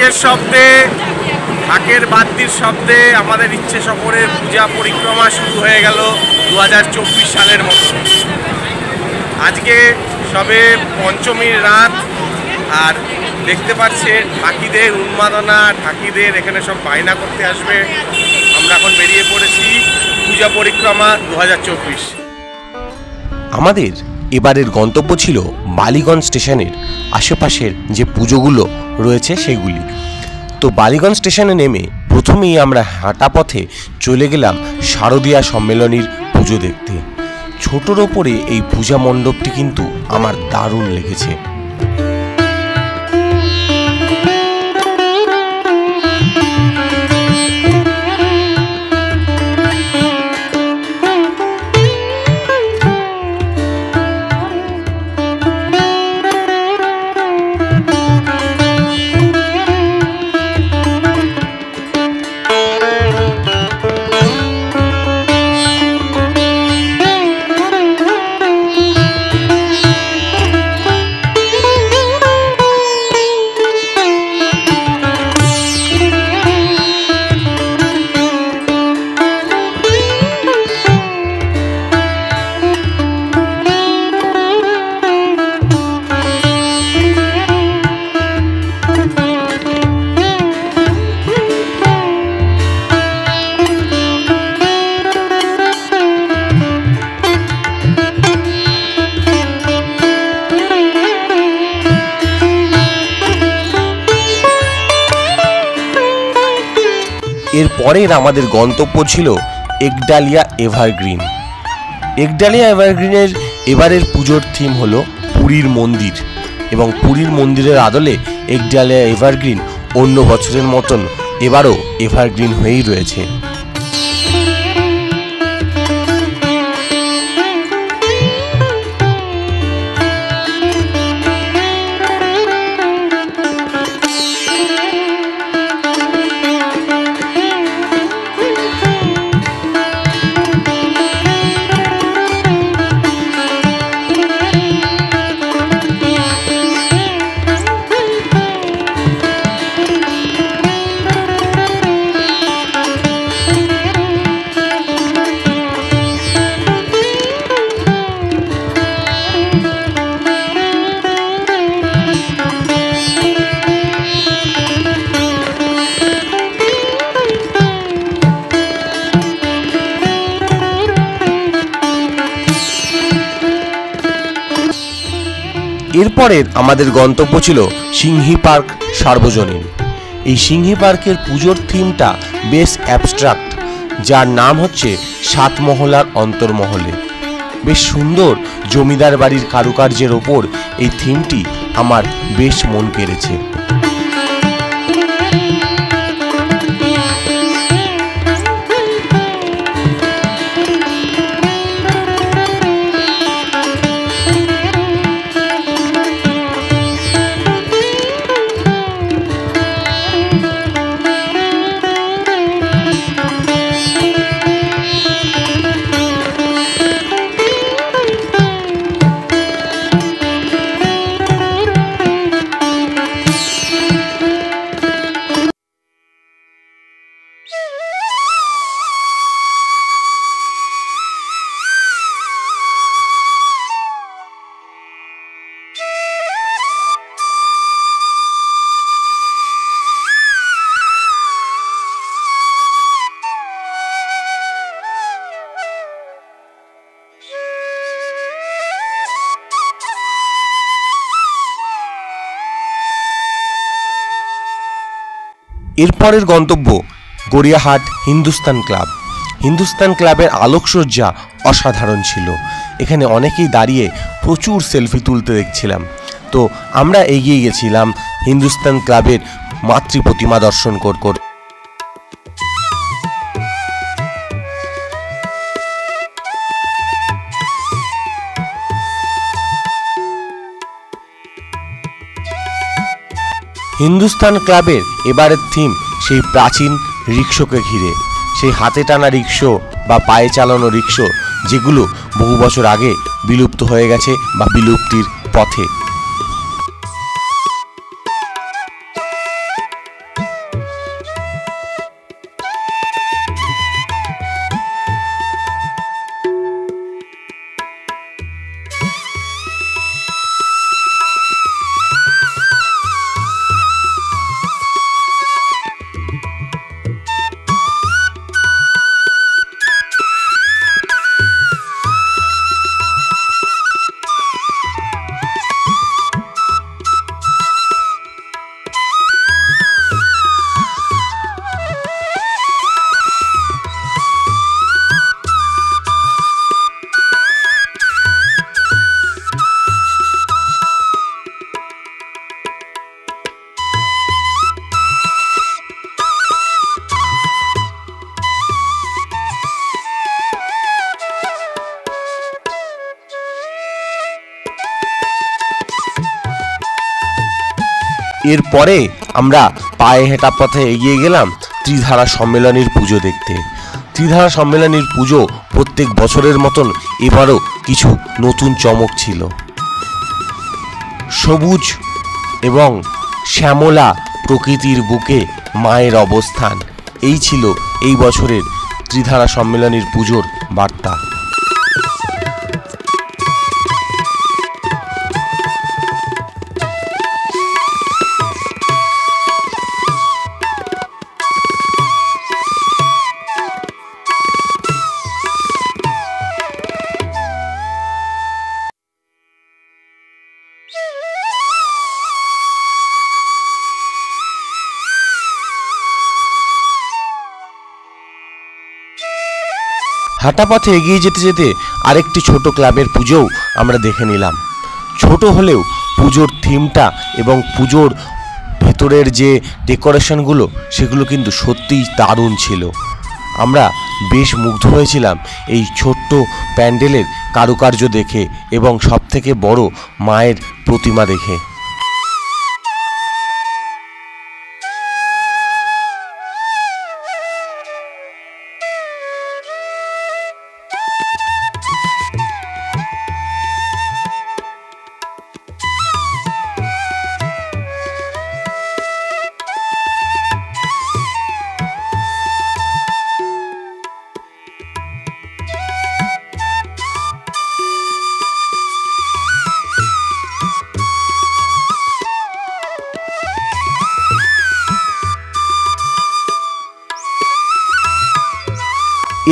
ঢাকের শব্দে, ঢাকের বাদ্যির শব্দে আমাদের ইচ্ছে সফরের পূজা পরিক্রমা শুরু হয়ে গেল 2024 সালের মতো। আজকে সবে পঞ্চমীর রাত, আর দেখতে পাচ্ছেন ঢাকিদের উন্মাদনা, ঢাকিদের এখানে সব বায়না করতে আসবে। আমরা এখন বেরিয়ে পড়েছি পূজা পরিক্রমা 2024। আমাদের এবারের গন্তব্য ছিল বালিগঞ্জ স্টেশনের আশেপাশের যে পুজোগুলো রয়েছে সেগুলি। তো বালিগঞ্জ স্টেশনে নেমে প্রথমেই আমরা হাঁটা পথে চলে গেলাম শারদীয়া সম্মেলনীর পুজো দেখতে। ছোটোর ওপরে এই পূজা মণ্ডপটি কিন্তু আমার দারুণ লেগেছে। এরপরের আমাদের গন্তব্য ছিল একডালিয়া এভারগ্রিন। একডালিয়া এভারগ্রিনের এবারের পুজোর থিম হলো পুরীর মন্দির, এবং পুরীর মন্দিরের আদলে একডালিয়া এভারগ্রিন অন্য বছরের মতন এবারও এভারগ্রিন হয়েই রয়েছে। এরপরের আমাদের গন্তব্য ছিল সিংহী পার্ক সার্বজনীন। এই সিংহী পার্কের পুজোর থিমটা বেশ অ্যাবস্ট্রাক্ট, যার নাম হচ্ছে সাত মহলার অন্তর্মহলে। বেশ সুন্দর জমিদার বাড়ির কারুকার্যের ওপর এই থিমটি আমার বেশ মন কেড়েছে। এরপরের গন্তব্য গড়িয়াহাট হিন্দুস্তান ক্লাব। হিন্দুস্তান ক্লাবের আলোকসজ্জা অসাধারণ ছিল। এখানে অনেকেই দাঁড়িয়ে প্রচুর সেলফি তুলতে দেখছিলাম। তো আমরা এগিয়ে গেছিলাম হিন্দুস্তান ক্লাবের মাতৃ প্রতিমা দর্শন করতে। হিন্দুস্তান ক্লাবের এবারের থিম সেই প্রাচীন রিক্সোকে ঘিরে, সেই হাতে টানা রিক্সো বা পায়ে চালানো রিক্সো যেগুলো বহু বছর আগে বিলুপ্ত হয়ে গেছে বা বিলুপ্তির পথে। এরপরে আমরা পায়ে হেঁটা পথে এগিয়ে গেলাম ত্রিধারা সম্মেলনীর পুজো দেখতে। ত্রিধারা সম্মেলনীর পুজো প্রত্যেক বছরের মতন এবারও কিছু নতুন চমক ছিল। সবুজ এবং শ্যামলা প্রকৃতির বুকে মায়ের অবস্থান, এই ছিল এই বছরের ত্রিধারা সম্মেলনীর পুজোর বার্তা। হাঁটা পথে এগিয়ে যেতে যেতে আরেকটি ছোট ক্লাবের পুজোও আমরা দেখে নিলাম। ছোট হলেও পুজোর থিমটা এবং পুজোর ভেতরের যে ডেকোরেশনগুলো সেগুলো কিন্তু সত্যিই দারুণ ছিল। আমরা বেশ মুগ্ধ হয়েছিলাম এই ছোট্ট প্যান্ডেলের কারুকার্য দেখে এবং সবথেকে বড় মায়ের প্রতিমা দেখে।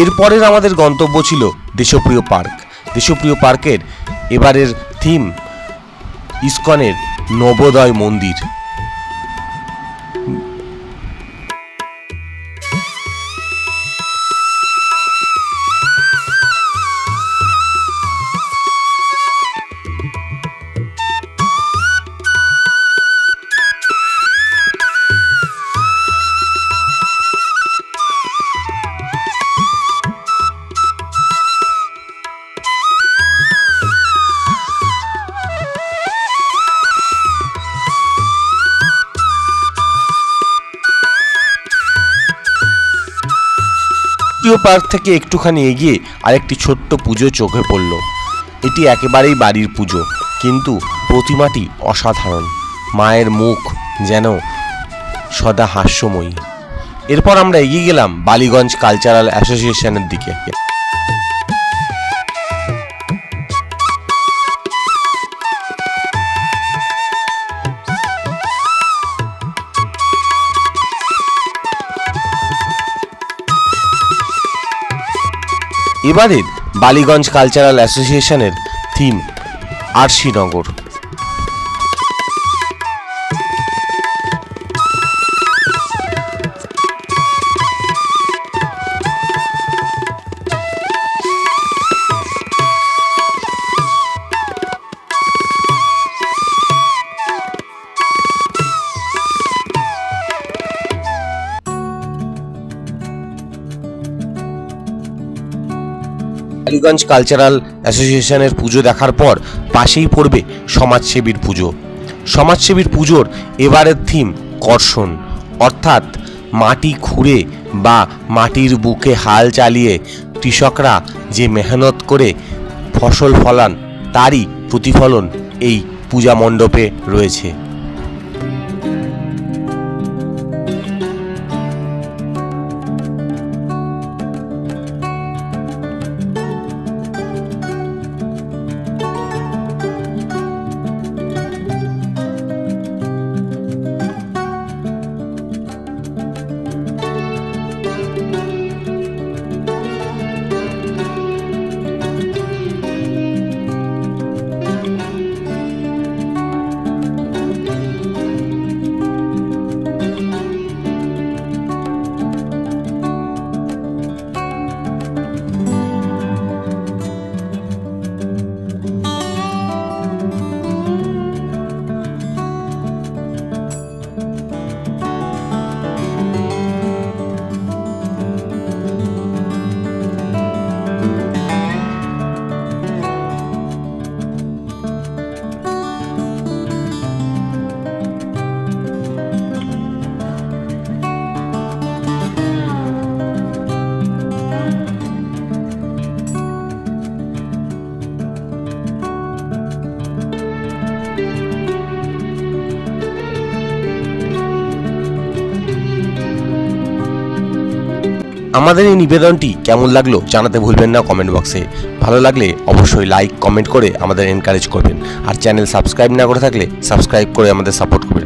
এরপরের আমাদের গন্তব্য ছিল দেশপ্রিয় পার্ক। দেশপ্রিয় পার্কের এবারের থিম ইসকনের নবোদয় মন্দির। পার্ক থেকে একটুখানি এগিয়ে আরেকটি ছোট্ট পুজো চোখে পড়ল। এটি একেবারেই বাড়ির পুজো, কিন্তু প্রতিমাটি অসাধারণ। মায়ের মুখ যেন সদা হাস্যময়ী। এরপর আমরা এগিয়ে গেলাম বালিগঞ্জ কালচারাল অ্যাসোসিয়েশনের দিকে। এবারের বালিগঞ্জ কালচারাল অ্যাসোসিয়েশনের থিম আরশিনগর। বালিগঞ্জ কালচারাল অ্যাসোসিয়েশনের পুজো দেখার পর পাশেই পড়বে সমাজসেবীর পুজো। সমাজসেবীর পুজোর এবারের থিম কর্ষণ, অর্থাৎ মাটি খুঁড়ে বা মাটির বুকে হাল চালিয়ে কৃষকরা যে মেহনত করে ফসল ফলান তারই প্রতিফলন এই পূজা মণ্ডপে রয়েছে। আমাদের এই নিবেদনটি কেমন লাগলো জানাতে ভুলবেন না কমেন্ট বক্সে। ভালো লাগলে অবশ্যই লাইক কমেন্ট করে আমাদের এনকারেজ করবেন, আর চ্যানেল সাবস্ক্রাইব না করে থাকলে সাবস্ক্রাইব করে আমাদের সাপোর্ট করবেন।